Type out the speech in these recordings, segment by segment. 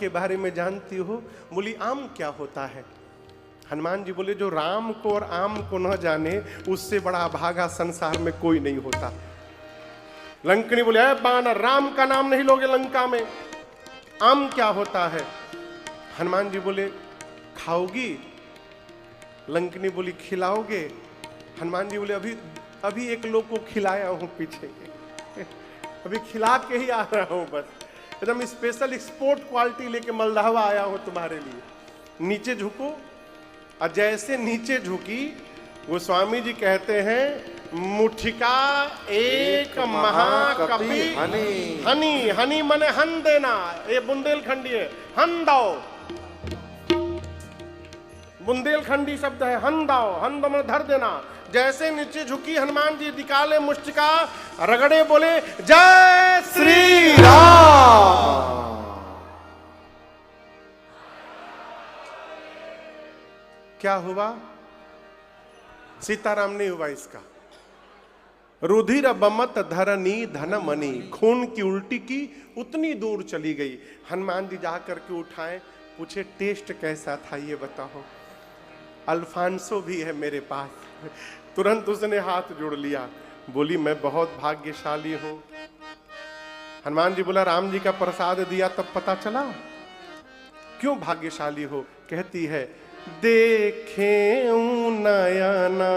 के बारे में जानती हो? बोली आम क्या होता है? हनुमान जी बोले जो राम को और आम को न जाने उससे बड़ा भागा संसार में कोई नहीं होता। लंकनी बोले अरे बानर, राम का नाम नहीं लोगे लंका में, आम क्या होता है? हनुमान जी बोले खाओगी? लंकनी बोली खिलाओगे? हनुमान जी बोले अभी अभी एक लोग को खिलाया हूं पीछे अभी खिला के ही आ रहा हूं, बस एकदम स्पेशल एक्सपोर्ट क्वालिटी लेके मलदहवा आया हूं तुम्हारे लिए। नीचे झुको। और जैसे नीचे झुकी, गोस्वामी जी कहते हैं मुठिका एक महाकपि हनी। हनी हनी मने हन देना, ये बुंदेलखंडी है, हन दाओ, बुंदेलखंडी शब्द है, हन दाओ, हन दो में धर देना। जैसे नीचे झुकी हनुमान जी निकाले मुष्टिका, रगड़े बोले जय श्री राम। क्या हुआ? सीताराम नहीं हुआ इसका। रुधिर बमत धरनी धन मनी, खून की उल्टी की उतनी दूर चली गई। हनुमान जी जाकर के उठाए, पूछे टेस्ट कैसा था ये बताओ? अल्फांसो भी है मेरे पास। तुरंत उसने हाथ जोड़ लिया, बोली मैं बहुत भाग्यशाली हूं। हनुमान जी बोला राम जी का प्रसाद दिया तब पता चला? क्यों भाग्यशाली हो? कहती है देखे नयना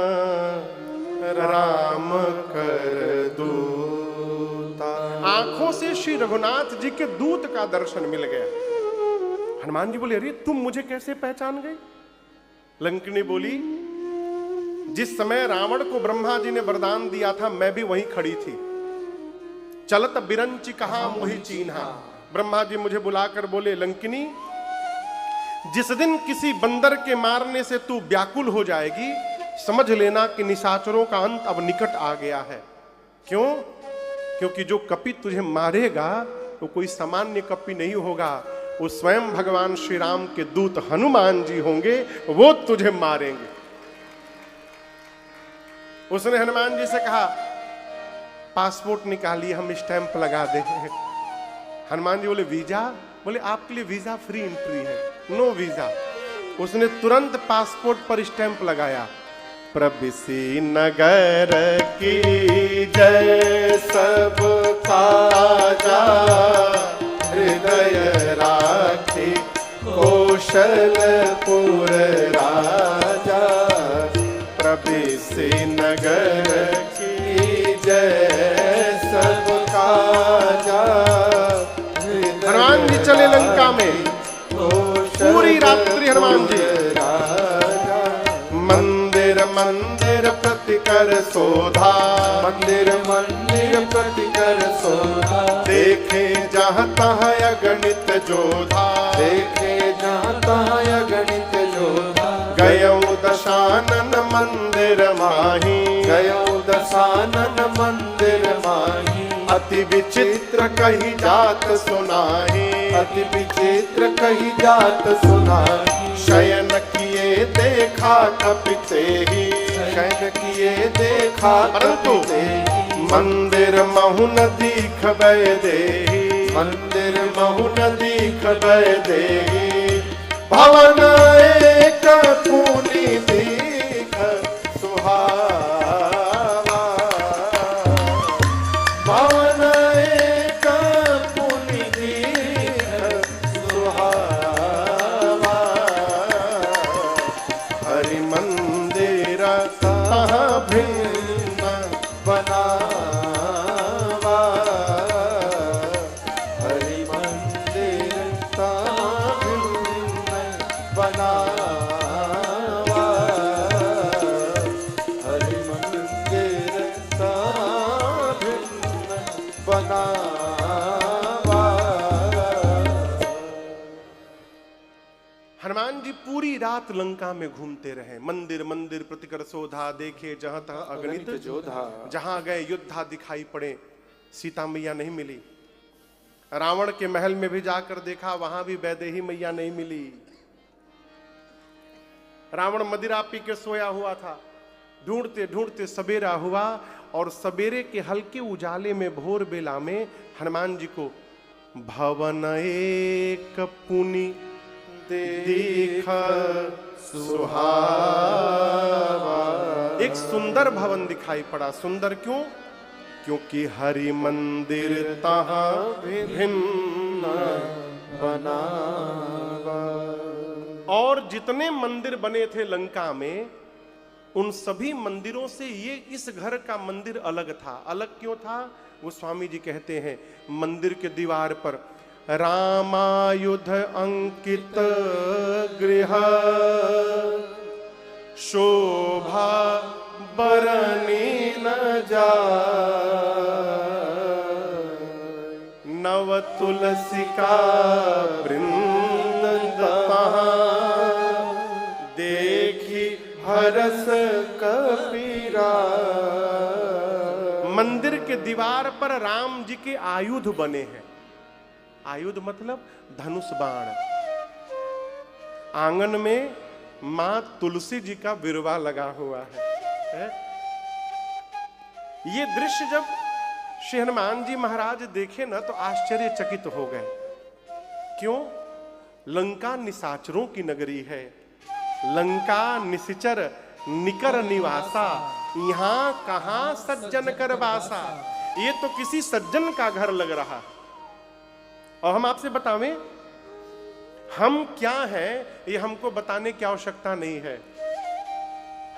राम कर दूता, आंखों से श्री रघुनाथ जी के दूत का दर्शन मिल गया। हनुमान जी बोले अरे तुम मुझे कैसे पहचान गई? लंकनी बोली जिस समय रावण को ब्रह्मा जी ने वरदान दिया था मैं भी वहीं खड़ी थी। चलत बिरंची कहा मोहि चीन्हा। ब्रह्मा जी मुझे बुलाकर बोले लंकिनी, जिस दिन किसी बंदर के मारने से तू व्याकुल हो जाएगी, समझ लेना कि निशाचरों का अंत अब निकट आ गया है। क्यों? क्योंकि जो कपि तुझे मारेगा वो कोई सामान्य कपि नहीं होगा, वो स्वयं भगवान श्री राम के दूत हनुमान जी होंगे, वो तुझे मारेंगे। उसने हनुमान जी से कहा पासपोर्ट निकालिए, हम स्टैंप लगा देंगे। हनुमान जी बोले वीजा? बोले आपके लिए वीजा फ्री एंट्री है, नो वीजा। उसने तुरंत पासपोर्ट पर स्टैंप लगाया। प्रविसी नगर की जय सब काजा, हृदय राखी कौशलपुर राजा। प्रविसी नगर की जय सब काजा। हनुमान जी चले लंका में, पूरी रात्रि हनुमान जी मंदिर मंदिर प्रतिकर शोधा, मंदिर मंदिर प्रतिकर शोधा। देखे जहाँ तहाँ अगणित जोधा, देखे जहाँ तहाँ अगणित जोधा। गयो दशानन मंदिर माही, गयो दशानन मंदिर माही। अति विचित्र कही जात सुनाही, अति विचित्र कही जात सुनाही। शयन किए देखा कपिते ही, शयन किए देखा कपिते ही। मंदिर महु न दीख भय देही, मंदिर महु न दीख भय देही। भवन एक पूनी दीख सुहावा, भवन एक पूनी दीख सुहावा। हरि मंदिर कहाँ भिन्न बनावा, हरि मंदिर कहाँ भिन्न बनावा। हरि मंदिर कहाँ भिन्न बनावा। हनुमान जी पूरी रात लंका में घूमते रहे। मंदिर मंदिर प्रतिकर शोधा, देखे जहां तहां अगणित जोधा। जहां गए योद्धा दिखाई पड़े, सीता मैया नहीं मिली। रावण के महल में भी जाकर देखा, वहां भी वैदेही मैया नहीं मिली। रावण मदिरा पी के सोया हुआ था। ढूंढते ढूंढते सवेरा हुआ और सवेरे के हल्के उजाले में भोर बेला में हनुमान जी को भवन एक पुनि देखा सुहावा। एक सुंदर भवन दिखाई पड़ा। सुंदर क्यों? क्योंकि हरि मंदिर तहाँ भिन्न बनावा। और जितने मंदिर बने थे लंका में, उन सभी मंदिरों से ये इस घर का मंदिर अलग था। अलग क्यों था? वो स्वामी जी कहते हैं, मंदिर के दीवार पर रामायुध अंकित गृह शोभा बरनी न जाए। नव तुलसी का वृंद देखी हरस कपीरा। मंदिर के दीवार पर राम जी के आयुध बने हैं। आयुध मतलब धनुष बाण। आंगन में मां तुलसी जी का बिरवा लगा हुआ है। ये दृश्य जब श्री हनुमान जी महाराज देखे ना तो आश्चर्यचकित हो गए। क्यों? लंका निशाचरों की नगरी है। लंका निशिचर निकर निवासा, यहाँ कहां सज्जन कर वासा। ये तो किसी सज्जन का घर लग रहा। और हम आपसे बतावें हम क्या हैं, ये हमको बताने की आवश्यकता नहीं है।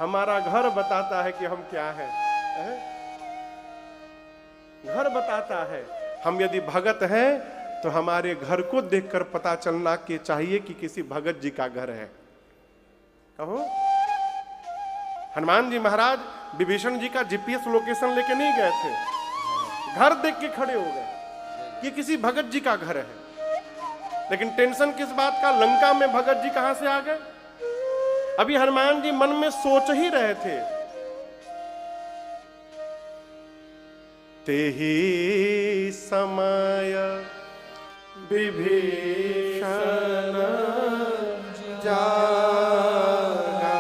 हमारा घर बताता है कि हम क्या हैं। घर बताता है। हम यदि भगत हैं तो हमारे घर को देखकर पता चलना कि चाहिए कि किसी भगत जी का घर है। कहो, हनुमान जी महाराज विभीषण जी का जीपीएस लोकेशन लेके नहीं गए थे, घर देख के खड़े हो गए कि किसी भगत जी का घर है। लेकिन टेंशन किस बात का? लंका में भगत जी कहां से आ गए? अभी हनुमान जी मन में सोच ही रहे थे। तेहि समय विभीषण जागा।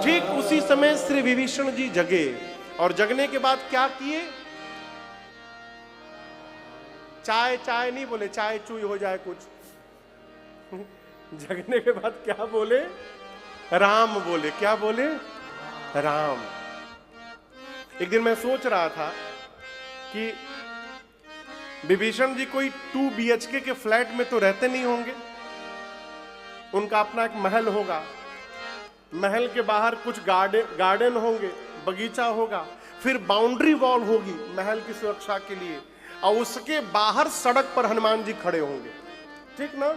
ठीक उसी समय श्री विभीषण जी जगे। और जगने के बाद क्या किए? चाय चाय नहीं बोले, चाय चूई हो जाए कुछ। जगने के बाद क्या बोले? राम बोले। क्या बोले? राम। एक दिन मैं सोच रहा था कि विभीषण जी कोई 2 BHK के फ्लैट में तो रहते नहीं होंगे। उनका अपना एक महल होगा। महल के बाहर कुछ गार्डन होंगे, बगीचा होगा, फिर बाउंड्री वॉल होगी महल की सुरक्षा के लिए, और उसके बाहर सड़क पर हनुमान जी खड़े होंगे। ठीक ना?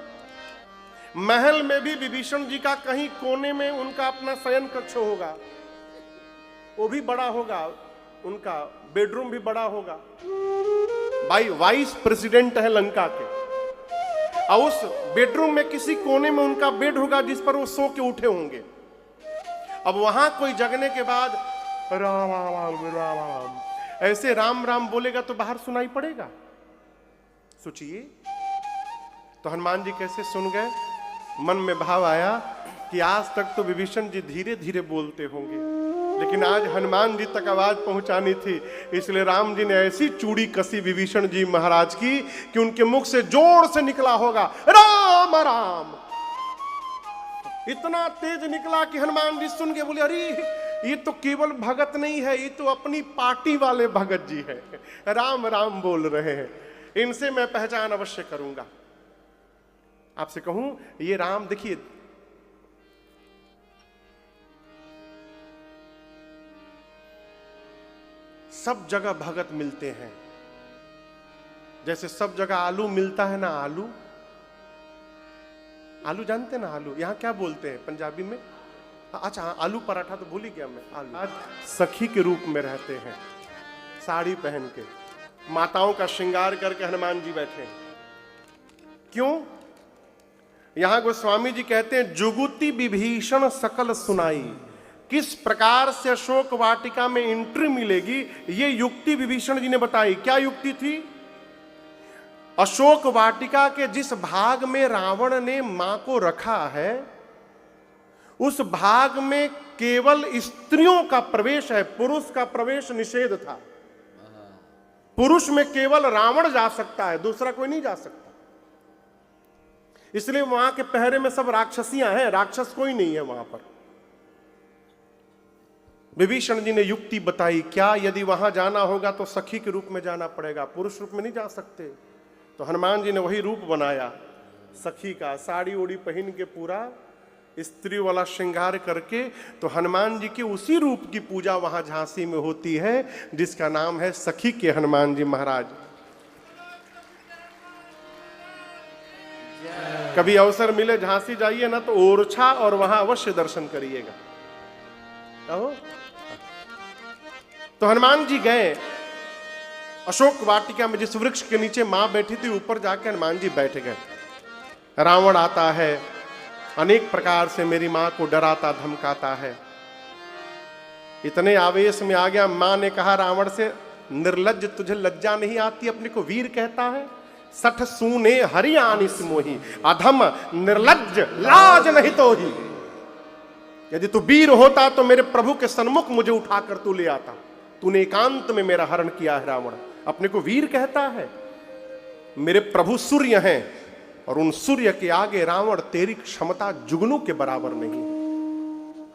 महल में भी विभीषण जी का कहीं कोने में उनका अपना शयन कक्ष होगा, वो भी बड़ा होगा, उनका बेडरूम भी बड़ा होगा। भाई वाइस प्रेसिडेंट है लंका के, और उस बेडरूम में किसी कोने में उनका बेड होगा जिस पर वो सो के उठे होंगे। अब वहां कोई जगने के बाद राम राम राम राम ऐसे राम राम बोलेगा तो बाहर सुनाई पड़ेगा। सोचिए तो हनुमान जी कैसे सुन गए। मन में भाव आया कि आज तक तो विभीषण जी धीरे धीरे बोलते होंगे, लेकिन आज हनुमान जी तक आवाज पहुंचानी थी, इसलिए राम जी ने ऐसी चूड़ी कसी विभीषण जी महाराज की कि उनके मुख से जोर से निकला होगा राम राम। इतना तेज निकला कि हनुमान जी सुन के बोले, अरे ये तो केवल भगत नहीं है, ये तो अपनी पार्टी वाले भगत जी है, राम राम बोल रहे हैं, इनसे मैं पहचान अवश्य करूंगा। आपसे कहूं ये राम देखिए, सब जगह भगत मिलते हैं। जैसे सब जगह आलू मिलता है ना, आलू आलू जानते ना, आलू यहां क्या बोलते हैं पंजाबी में? अच्छा आलू पराठा तो भूल ही गया मैं। आलू आज सखी के रूप में रहते हैं, साड़ी पहन के, माताओं का श्रृंगार करके हनुमान जी बैठे हैं। क्यों? यहां गोस्वामी जी कहते हैं जुगुति विभीषण सकल सुनाई। किस प्रकार से अशोक वाटिका में एंट्री मिलेगी, ये युक्ति विभीषण जी ने बताई। क्या युक्ति थी? अशोक वाटिका के जिस भाग में रावण ने मां को रखा है, उस भाग में केवल स्त्रियों का प्रवेश है, पुरुष का प्रवेश निषेध था। पुरुष में केवल रावण जा सकता है, दूसरा कोई नहीं जा सकता। इसलिए वहां के पहरे में सब राक्षसियां हैं, राक्षस कोई नहीं है वहां पर। विभीषण जी ने युक्ति बताई, क्या यदि वहां जाना होगा तो सखी के रूप में जाना पड़ेगा, पुरुष रूप में नहीं जा सकते। तो हनुमान जी ने वही रूप बनाया सखी का, साड़ी ओड़ी पहन के पूरा स्त्री वाला श्रृंगार करके। तो हनुमान जी के उसी रूप की पूजा वहां झांसी में होती है, जिसका नाम है सखी के हनुमान जी महाराज। कभी अवसर मिले झांसी जाइए ना, तो ओरछा और वहां अवश्य दर्शन करिएगा। तो हनुमान जी गए अशोक वाटिका में, जिस वृक्ष के नीचे मां बैठी थी, ऊपर जाके हनुमान जी बैठ गए। रावण आता है, अनेक प्रकार से मेरी मां को डराता धमकाता है। इतने आवेश में आ गया, मां ने कहा रावण से, निर्लज्ज, तुझे लज्जा नहीं आती, अपने को वीर कहता है? सठ सूने हरियाणिस मोही, अधम निर्लज्ज लाज नहीं तो ही। यदि तू वीर होता तो मेरे प्रभु के सन्मुख मुझे उठाकर तू ले आता। तूने एकांत में मेरा हरण किया है रावण, अपने को वीर कहता है? मेरे प्रभु सूर्य हैं, और उन सूर्य के आगे रावण तेरी क्षमता जुगनू के बराबर नहीं।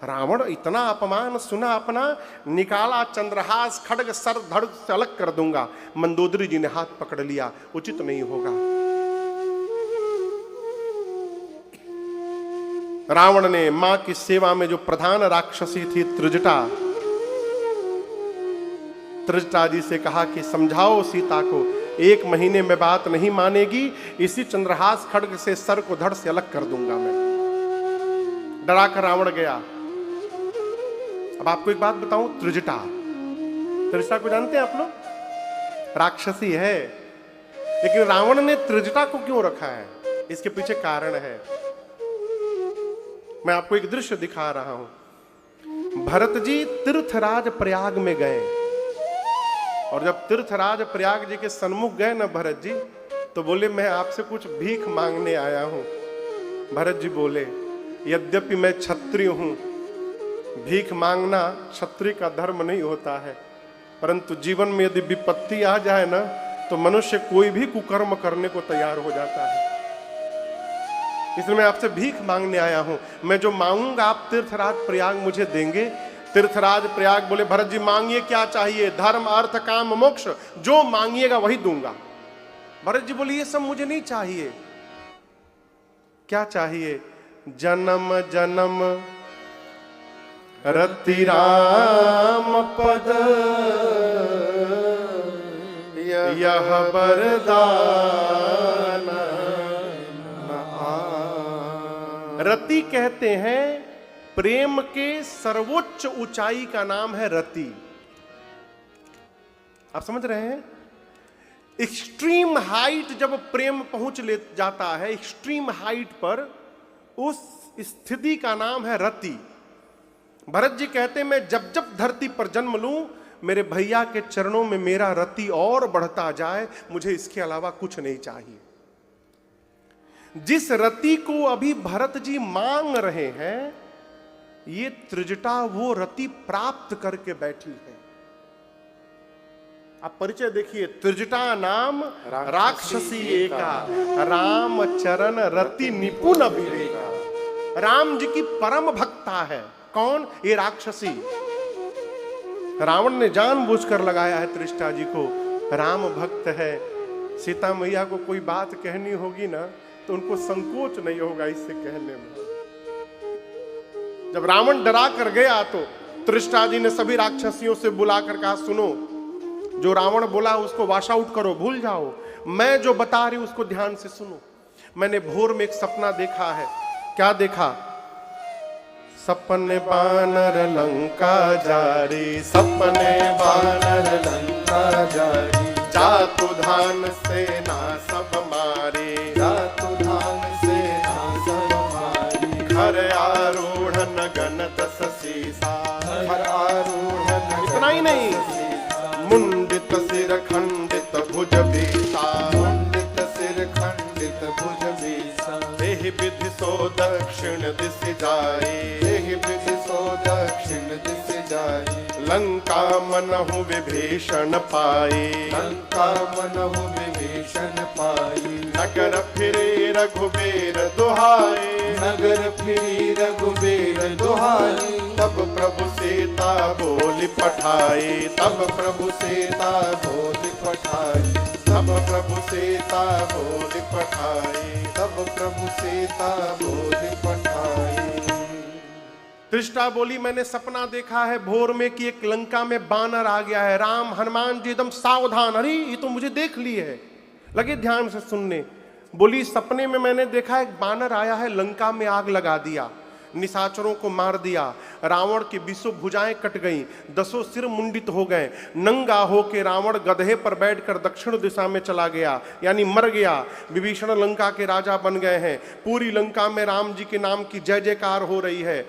रावण इतना अपमान सुना अपना, निकाला चंद्रहास, खड्ग सर धड़ से अलग कर दूंगा। मंदोदरी जी ने हाथ पकड़ लिया, उचित नहीं होगा। रावण ने मां की सेवा में जो प्रधान राक्षसी थी त्रिजटा जी से कहा कि समझाओ सीता को, 1 महीने में बात नहीं मानेगी, इसी चंद्रहास खड्ग से सर को धड़ से अलग कर दूंगा मैं। डराकर रावण गया। अब आपको एक बात बताऊं, त्रिजटा को जानते हैं आप लोग? राक्षसी है, लेकिन रावण ने त्रिजटा को क्यों रखा है, इसके पीछे कारण है। मैं आपको एक दृश्य दिखा रहा हूं। भरत जी तीर्थराज प्रयाग में गए, और जब तीर्थराज प्रयाग जी के सन्मुख गए ना भरत जी, तो बोले मैं आपसे कुछ भीख मांगने आया हूं। भरत जी बोले, यद्यपि मैं क्षत्रिय हूं, भीख मांगना क्षत्रिय का धर्म नहीं होता है, परंतु जीवन में यदि विपत्ति आ जाए ना, तो मनुष्य कोई भी कुकर्म करने को तैयार हो जाता है। इसलिए मैं आपसे भीख मांगने आया हूं। मैं जो मांगूंगा आप तीर्थराज प्रयाग मुझे देंगे। तीर्थराज प्रयाग बोले, भरत जी मांगिए, क्या चाहिए? धर्म अर्थ काम मोक्ष, जो मांगिएगा वही दूंगा। भरत जी बोले, ये सब मुझे नहीं चाहिए। क्या चाहिए? जन्म जन्म रति राम पद, यह वरदान। रति कहते हैं प्रेम के सर्वोच्च ऊंचाई का नाम है रति। आप समझ रहे हैं? एक्सट्रीम हाइट जब प्रेम पहुंच ले जाता है, एक्सट्रीम हाइट पर, उस स्थिति का नाम है रति। भरत जी कहते, मैं जब जब धरती पर जन्म लूं, मेरे भैया के चरणों में मेरा रति और बढ़ता जाए, मुझे इसके अलावा कुछ नहीं चाहिए। जिस रति को अभी भरत जी मांग रहे हैं, ये त्रिजटा वो रति प्राप्त करके बैठी है। आप परिचय देखिए, त्रिजटा नाम राक्षसी एका, राम चरण रति निपुण विवेका। राम जी की परम भक्ता है। कौन? ये राक्षसी। रावण ने जानबूझकर लगाया है त्रिजटा जी को, राम भक्त है। सीता मैया को कोई बात कहनी होगी ना, तो उनको संकोच नहीं होगा इससे कहने में। जब रावण डरा कर गया, तो त्रिजटा जी ने सभी राक्षसियों से बुलाकर कहा, सुनो, जो रावण बोला उसको वॉश आउट करो, भूल जाओ। मैं जो बता रही हूं उसको ध्यान से सुनो। मैंने भोर में एक सपना देखा है। क्या देखा? सपने बानर लंका जारी, सपने बानर लंका जारी, जातु धान सेना सब मारे, जातु धान सेना सब मारी, घर आरूढ़ गण 10 सीसा, घर आरूढ़। इतना ही नहीं, मुंडित सिर खंडित भुज बीसा, मुंडित सिर खंडित भुज बीसा, एहि विधि सो दक्षिण दिस जाए, एहि विधि सो दक्षिण दिस जाए। लंका मनहु विभीषण पाए, लंका मनहु विभीषण पाई। नगर फिरे रघुबीर दुहाए, नगर फिरी रघुबीर दुहाई। तब प्रभु सीता बोली पठाए, तब प्रभु सीता बोल पठाई। तब प्रभु सीता बोली पठाए। तब प्रभु सीता बोल पठाई। त्रिष्टा बोली मैंने सपना देखा है भोर में कि एक लंका में बानर आ गया है। राम हनुमान जी एकदम सावधान, अरे ये तो मुझे देख ली है, लगे ध्यान से सुनने। बोली सपने में मैंने देखा एक बानर आया है, लंका में आग लगा दिया, निशाचरों को मार दिया, रावण की 20 भुजाएं कट गईं, 10 सिर मुंडित हो गए, नंगा होके रावण गधे पर बैठकर दक्षिण दिशा में चला गया, यानी मर गया। विभीषण लंका के राजा बन गए हैं। पूरी लंका में राम जी के नाम की जय जयकार हो रही है।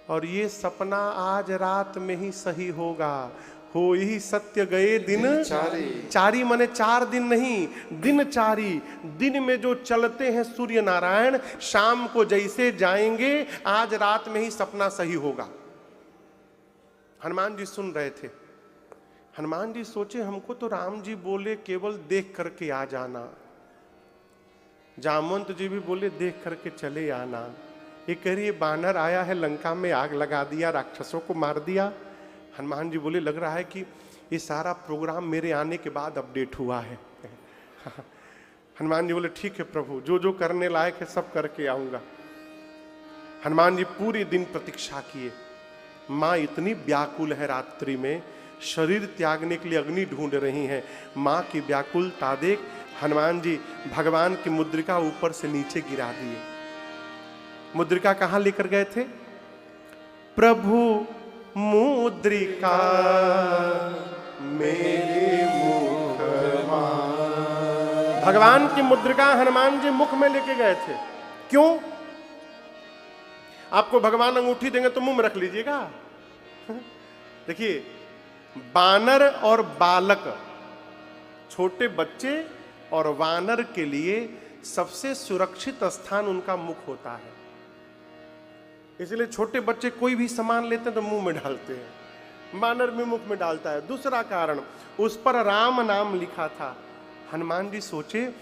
और ये सपना आज रात में ही सही होगा। हो ही सत्य गए दिन चारी। चारी माने 4 दिन नहीं, दिन चारी। दिन में जो चलते हैं सूर्य नारायण, शाम को जैसे जाएंगे, आज रात में ही सपना सही होगा। हनुमान जी सुन रहे थे। हनुमान जी सोचे हमको तो राम जी बोले केवल देख करके आ जाना, जामवंत जी भी बोले देख करके चले आना। ये कह रही है बानर आया है, लंका में आग लगा दिया, राक्षसों को मार दिया। हनुमान जी बोले लग रहा है कि ये सारा प्रोग्राम मेरे आने के बाद अपडेट हुआ है। हनुमान जी बोले ठीक है प्रभु, जो जो करने लायक है सब करके आऊंगा। हनुमान जी पूरे दिन प्रतीक्षा किए। माँ इतनी व्याकुल है, रात्रि में शरीर त्यागने के लिए अग्नि ढूंढ रही हैं। माँ की व्याकुलता देख हनुमान जी भगवान की मुद्रिका ऊपर से नीचे गिरा दिए। मुद्रिका कहां लेकर गए थे? प्रभु मुद्रिका मेरे मुख मां। भगवान की मुद्रिका हनुमान जी मुख में लेके गए थे। क्यों? आपको भगवान अंगूठी देंगे तो मुंह में रख लीजिएगा। देखिए, बानर और बालक, छोटे बच्चे और वानर के लिए सबसे सुरक्षित स्थान उनका मुख होता है। इसलिए छोटे बच्चे कोई भी सामान लेते हैं तो मुंह में डालते हैं, बानर भी मुख में डालता है। दूसरा कारण, उस पर राम नाम लिखा था। हनुमान जी सोचे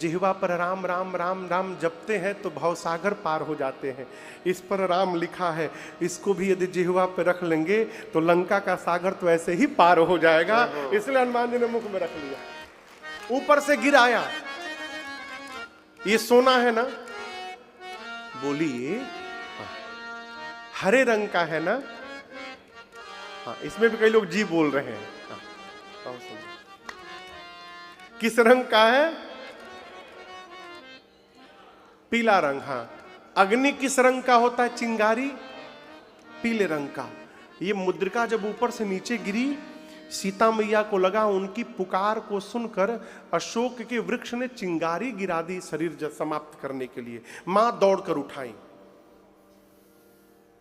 जिह्वा पर राम राम राम राम जपते हैं तो भवसागर पार हो जाते हैं, इस पर राम लिखा है, इसको भी यदि जिह्वा पर रख लेंगे तो लंका का सागर तो ऐसे ही पार हो जाएगा। इसलिए हनुमान जी ने मुख में रख लिया। ऊपर से गिर आया, ये सोना है ना, बोली हरे रंग का है ना। हाँ, इसमें भी कई लोग जी बोल रहे हैं। हाँ, किस रंग का है? पीला रंग। हाँ, अग्नि किस रंग का होता है? चिंगारी पीले रंग का। ये मुद्रिका जब ऊपर से नीचे गिरी, सीता मैया को लगा उनकी पुकार को सुनकर अशोक के वृक्ष ने चिंगारी गिरा दी शरीर समाप्त करने के लिए। मां दौड़कर उठाई।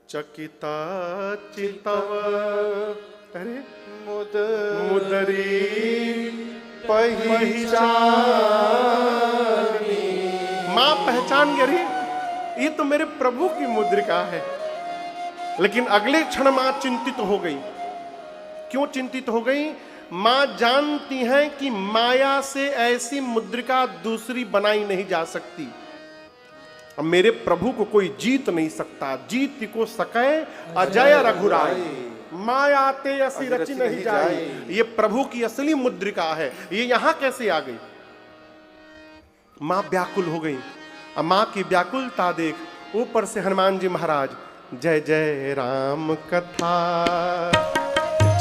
चकिता चितव अरे मुदरी पहचानी। मां पहचान गई, ये तो मेरे प्रभु की मुद्रिका है। लेकिन अगले क्षण मां चिंतित हो गई। क्यों चिंतित हो गई? मां जानती हैं कि माया से ऐसी मुद्रिका दूसरी बनाई नहीं जा सकती। अब मेरे प्रभु को कोई जीत नहीं सकता। जीत को सकै अजय रघुराई, माया ते असी रची नहीं जाए। ये प्रभु की असली मुद्रिका है। ये यहां कैसे आ गई? मां व्याकुल हो गई। अब मां की व्याकुलता देख ऊपर से हनुमान जी महाराज जय जय राम कथा,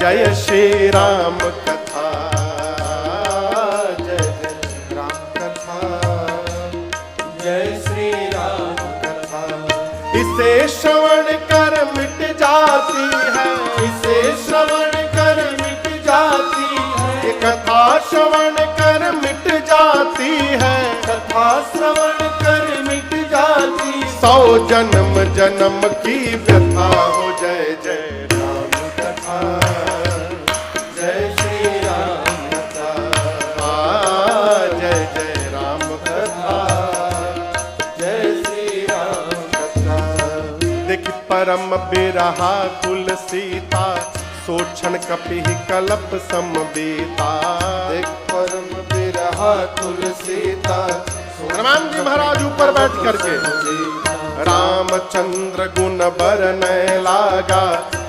जय श्री राम कथा, जय जय राम कथा, जय श्री राम कथा। इसे श्रवण कर मिट जाती है, इसे श्रवण कर मिट जाती है। ये कथा श्रवण कर मिट जाती है, कथा श्रवण कर मिट जाती। 100 जन्म जन्म की व्यथा हो जय जय राम कथा, जय श्री राम कथा, जय जय राम कथा। परम बिरहा कुल सीता, सोचन कपि कलप समबेता। देख परम बिरहा कुल सीता, हनुमान जी महाराज ऊपर बैठ करके रामचंद्र गुण बरनय लागा,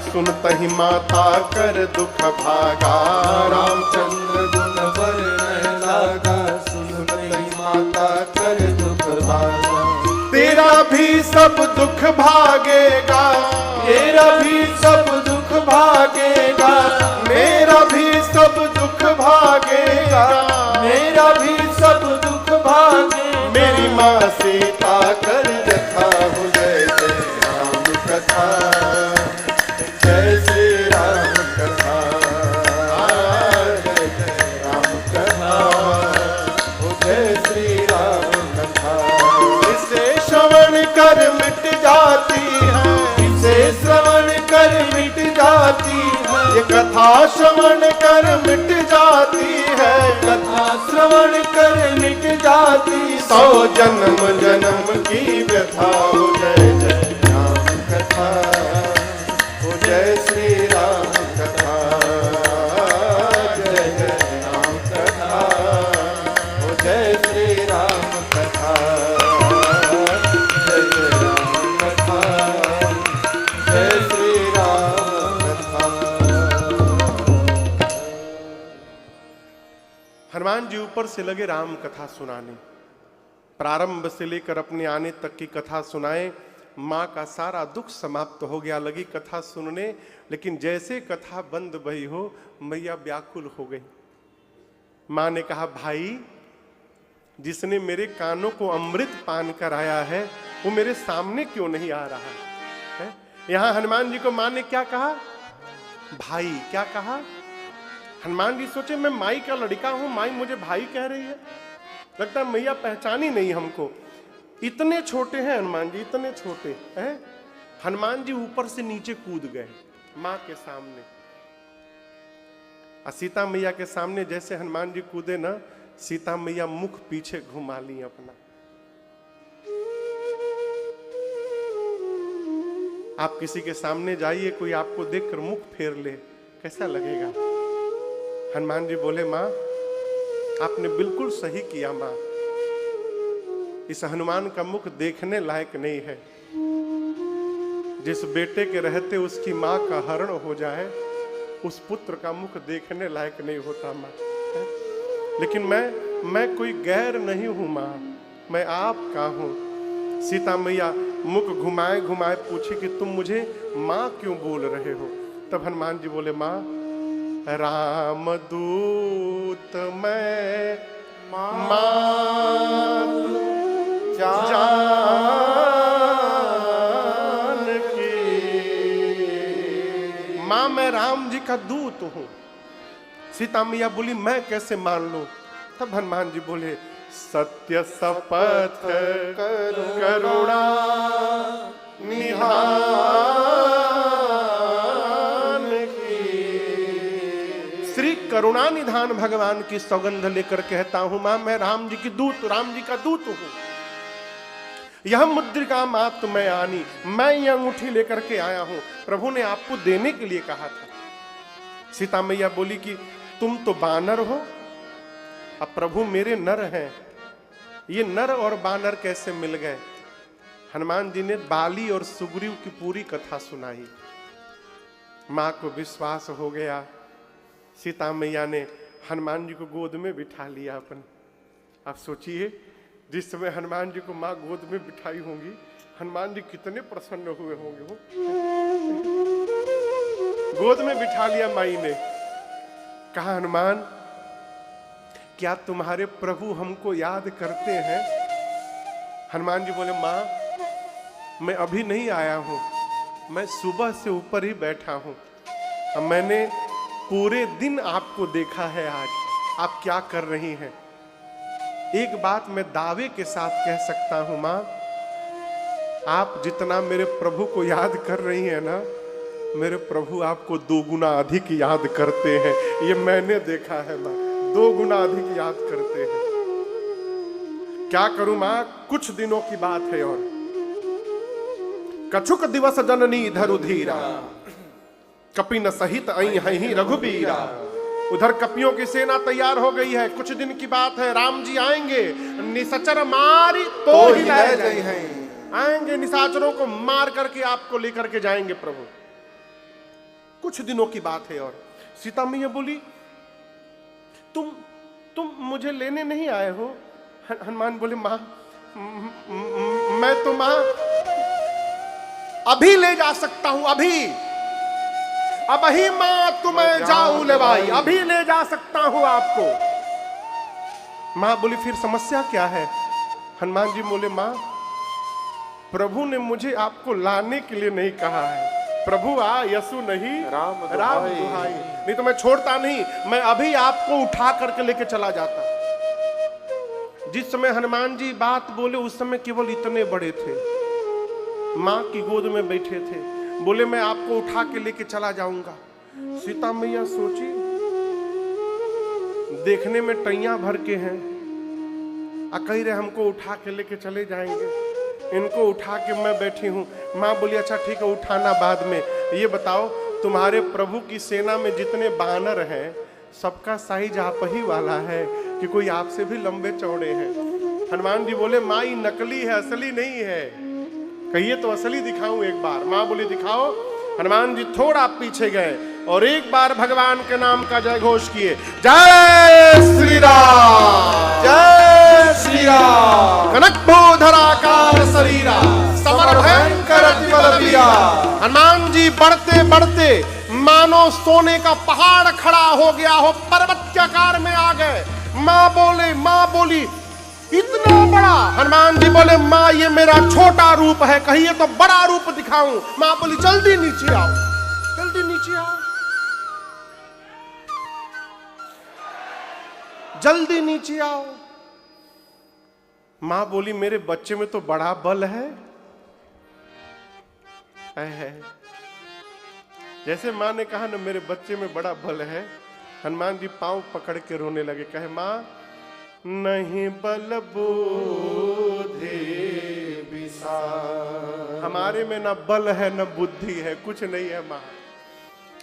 सुनतहि माता कर दुख भागा। रामचंद्र गुण बरनय लागा, सुनतहि माता कर दुख भागा। तेरा भी सब दुख भागेगा, तेरा भी सब दुख भागेगा, मेरा भी सब दुख भागेगा, मेरा भी सब दुख भागेगा। मेरी माँ सीता कर व्यथा हो जय जय राम कथा, जय श्री राम कथा, जय जय राम कथा, हो जय श्री राम कथा। इसे श्रवण कर मिट जाती है, इसे श्रवण कर मिट जाती है, ये कथा श्रवण कर मिट जाती है, कथा श्रवण कर मिट जाती। 100 जन्म जन्म की व्यथा हो जय जय राम कथा, हो जय श्री राम कथा, जय जय राम कथा, हो जय श्री राम कथा, जय जय राम कथा, जय श्री राम कथा। हनुमान जी ऊपर से लगे राम कथा सुनाने, प्रारंभ से लेकर अपने आने तक की कथा सुनाए। माँ का सारा दुख समाप्त हो गया, लगी कथा सुनने, लेकिन जैसे कथा बंद भई हो मैया व्याकुल हो गई। माँ ने कहा, भाई जिसने मेरे कानों को अमृत पान कराया है वो मेरे सामने क्यों नहीं आ रहा है? यहां हनुमान जी को माँ ने क्या कहा? भाई। क्या कहा? हनुमान जी सोचे मैं माई का लड़का हूं, माई मुझे भाई कह रही है। लगता है मैया पहचानी नहीं हमको। इतने छोटे हैं हनुमान जी, इतने छोटे हैं। हनुमान जी ऊपर से नीचे कूद गए माँ के सामने। सीता मैया के सामने जैसे हनुमान जी कूदे ना, सीता मैया मुख पीछे घुमा ली अपना। आप किसी के सामने जाइए, कोई आपको देखकर मुख फेर ले, कैसा लगेगा? हनुमान जी बोले, माँ आपने बिल्कुल सही किया माँ, इस हनुमान का मुख देखने लायक नहीं है। जिस बेटे के रहते उसकी माँ का हरण हो जाए, उस पुत्र का मुख देखने लायक नहीं होता माँ। लेकिन मैं कोई गैर नहीं हूं माँ, मैं आपका हूं। सीता मैया मुख घुमाए घुमाए पूछी कि तुम मुझे माँ क्यों बोल रहे हो? तब हनुमान जी बोले, माँ राम दूत मैं मान जान की। माँ मैं राम जी का दूत हूं। सीता मैया बोली, मैं कैसे मान लूं? तब हनुमान जी बोले, सत्य शपथ करुणा निधान की। श्री करुणा निधान भगवान की सौगंध लेकर कहता हूं मां, मैं राम जी की दूत, राम जी का दूत हूं। यह मुद्रिका मात मैं आनी, मैं यह अंगूठी लेकर के आया हूं, प्रभु ने आपको देने के लिए कहा था। सीता मैया बोली कि तुम तो बानर हो, अब प्रभु मेरे नर हैं, ये नर और बानर कैसे मिल गए? हनुमान जी ने बाली और सुग्रीव की पूरी कथा सुनाई। मां को विश्वास हो गया। सीता मैया ने हनुमान जी को गोद में बिठा लिया अपन। आप सोचिए, जिस समय हनुमान जी को मां गोद में बिठाई होंगी, हनुमान जी कितने प्रसन्न हुए होंगे। वो गोद में बिठा लिया माई ने। कहा, हनुमान क्या तुम्हारे प्रभु हमको याद करते हैं? हनुमान जी बोले, मां मैं अभी नहीं आया हूं, मैं सुबह से ऊपर ही बैठा हूं। अब मैंने पूरे दिन आपको देखा है, आज आप क्या कर रही हैं। एक बात मैं दावे के साथ कह सकता हूं मां, आप जितना मेरे प्रभु को याद कर रही हैं ना, मेरे प्रभु आपको 2 गुना अधिक याद करते हैं। ये मैंने देखा है मां, 2 गुना अधिक याद करते हैं। क्या करूं मां, कुछ दिनों की बात है और कछुक दिवस जननी धरु धीरा, कपिन सहित आई हहीं रघुबीरा। उधर कपियों की सेना तैयार हो गई है। कुछ दिन की बात है, राम जी आएंगे, निशाचर मारी तो ही ले जाएंगे। आएंगे, निशाचरों को मार करके आपको लेकर के जाएंगे प्रभु। कुछ दिनों की बात है। और सीता मैया बोली, तुम मुझे लेने नहीं आए हो? हनुमान बोले, मां मैं तो मां अभी ले जा सकता हूं, अभी मां तुम्हें जाऊं ले भाई, अभी ले जा सकता हूं आपको। मां बोली, फिर समस्या क्या है? हनुमान जी बोले, मां प्रभु ने मुझे आपको लाने के लिए नहीं कहा है। प्रभु आ यसु नहीं राम दुहाई, नहीं तो मैं छोड़ता नहीं, मैं अभी आपको उठा करके लेके चला जाता। जिस समय हनुमान जी बात बोले उस समय केवल इतने बड़े थे, मां की गोद में बैठे थे। बोले, मैं आपको उठा के लेके चला जाऊंगा। सीता मैया सोची, देखने में टैया भर के हैं, कह रहे हमको उठा के लेके चले जाएंगे, इनको उठा के मैं बैठी हूं। मां बोली, अच्छा ठीक है, उठाना बाद में। ये बताओ, तुम्हारे प्रभु की सेना में जितने बानर हैं, सबका साइज आप ही वाला है कि कोई आपसे भी लंबे चौड़े हैं? हनुमान जी बोले, मां ये नकली है, असली नहीं है। कहिए तो असली दिखाऊं एक बार। मां बोली, दिखाओ। हनुमान जी थोड़ा पीछे गए और एक बार भगवान के नाम का जय घोष किए, जय श्री राम, जय श्री राम। कनक भूधराकार शरीरा, समर भयंकर अति बलबीरा। हनुमान जी बढ़ते बढ़ते मानो सोने का पहाड़ खड़ा हो गया हो, पर्वत के आकार में आ गए। मां बोली, इतना बड़ा? हनुमान जी बोले, मां ये मेरा छोटा रूप है, कहिए तो बड़ा रूप दिखाऊं। मां बोली, जल्दी नीचे आओ, जल्दी नीचे आओ, जल्दी नीचे आओ। मां बोली, मेरे बच्चे में तो बड़ा बल है। जैसे मां ने कहा ना, मेरे बच्चे में बड़ा बल है, हनुमान जी पांव पकड़ के रोने लगे। कहे, मां नहीं बल बुद्धि विशाल, हमारे में ना बल है न बुद्धि है, कुछ नहीं है मां।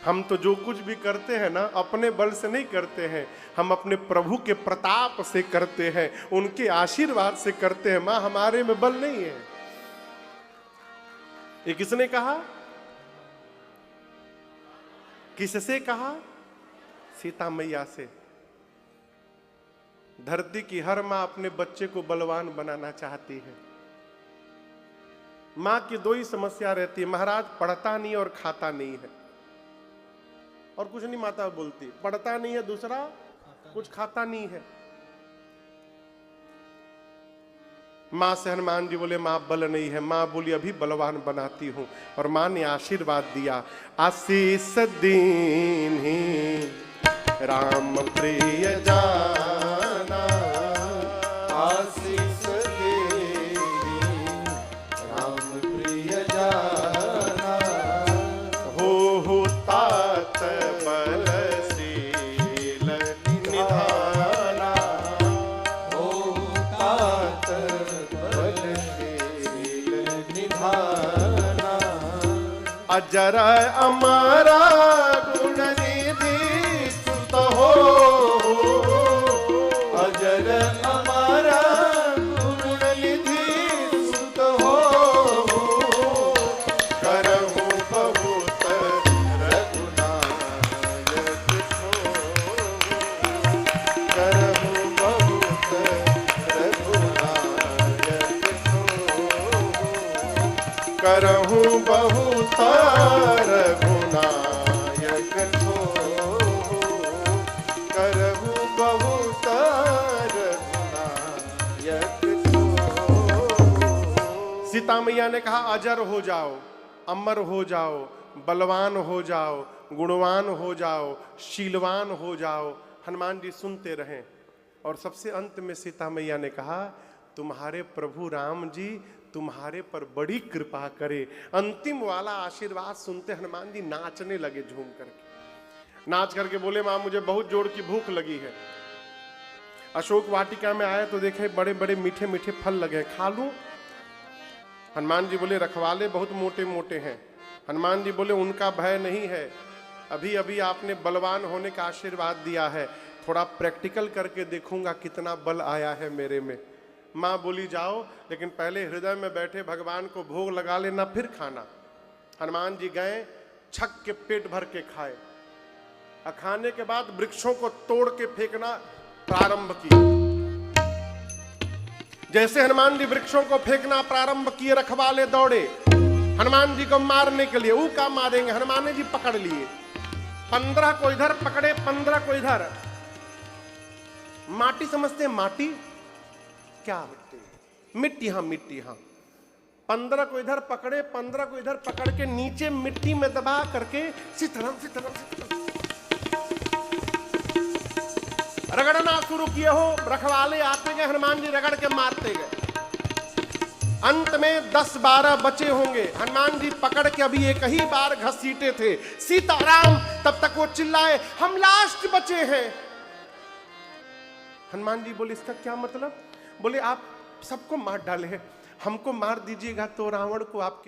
हम तो जो कुछ भी करते हैं ना, अपने बल से नहीं करते हैं, हम अपने प्रभु के प्रताप से करते हैं, उनके आशीर्वाद से करते हैं। मां हमारे में बल नहीं है। ये किसने कहा? किससे कहा? सीता मैया से। धरती की हर मां अपने बच्चे को बलवान बनाना चाहती है। मां की दो ही समस्या रहती है, महाराज पढ़ता नहीं और खाता नहीं है, और कुछ नहीं माता बोलती, पढ़ता नहीं है, दूसरा कुछ खाता नहीं है। मां से हनुमान जी बोले, मां बल नहीं है। मां बोली, अभी बलवान बनाती हूं। और मां ने आशीर्वाद दिया, आशीष दीन्ही राम प्रिय जाना, आशीष दीन्ही राम प्रिय जाना। हो तात बलशील निधाना, हो तात बलशील निधाना। अजर अमरा गुण निधि सुत हो, अजर अमरा गुण निधि सुत हो। करहु बहुत रघुनायक सो, करहु बहुत रघुनायक सो। करहु बहुत रघुनायक सो, करहु बहुत रघुनायक सो। सीता मैया ने कहा, अजर हो जाओ, अमर हो जाओ, बलवान हो जाओ, गुणवान हो जाओ, शीलवान हो जाओ। हनुमान जी सुनते रहे और सबसे अंत में सीता मैया ने कहा, तुम्हारे प्रभु राम जी तुम्हारे पर बड़ी कृपा करे। अंतिम वाला आशीर्वाद सुनते हनुमान जी नाचने लगे, झूम करके नाच करके बोले, मां मुझे बहुत जोर की भूख लगी है। अशोक वाटिका में आए तो देखे बड़े बड़े मीठे मीठे फल लगे, खा लूं? हनुमान जी बोले रखवाले बहुत मोटे मोटे हैं। हनुमान जी बोले उनका भय नहीं है, अभी अभी आपने बलवान होने का आशीर्वाद दिया है, थोड़ा प्रैक्टिकल करके देखूंगा कितना बल आया है मेरे में। माँ बोली जाओ, लेकिन पहले हृदय में बैठे भगवान को भोग लगा लेना फिर खाना। हनुमान जी गए, छक के पेट भर के खाए, और खाने के बाद वृक्षों को तोड़ के फेंकना प्रारंभ किया। जैसे हनुमान जी वृक्षों को फेंकना प्रारंभ किए, रखवाले दौड़े हनुमान जी को मारने के लिए। वो का मारेंगे, हनुमान जी पकड़ लिए, 15 को इधर पकड़े, 15 को इधर। माटी समझते, माटी क्या होती है? मिट्टी, हाँ मिट्टी, हाँ। 15 को इधर पकड़े, 15 को इधर पकड़ के नीचे मिट्टी में दबा करके सीताराम रगड़ना शुरू किए हो। रखवाले आते गए, हनुमान जी रगड़ के मारते गए। अंत में 10-12 बचे होंगे। हनुमान जी पकड़ के अभी एक ही बार घसीटे थे, सीताराम। तब तक वो चिल्लाए, हम लास्ट बचे हैं। हनुमान जी बोले इसका क्या मतलब? बोले आप सबको मार डाले हैं, हमको मार दीजिएगा तो रावण को आपके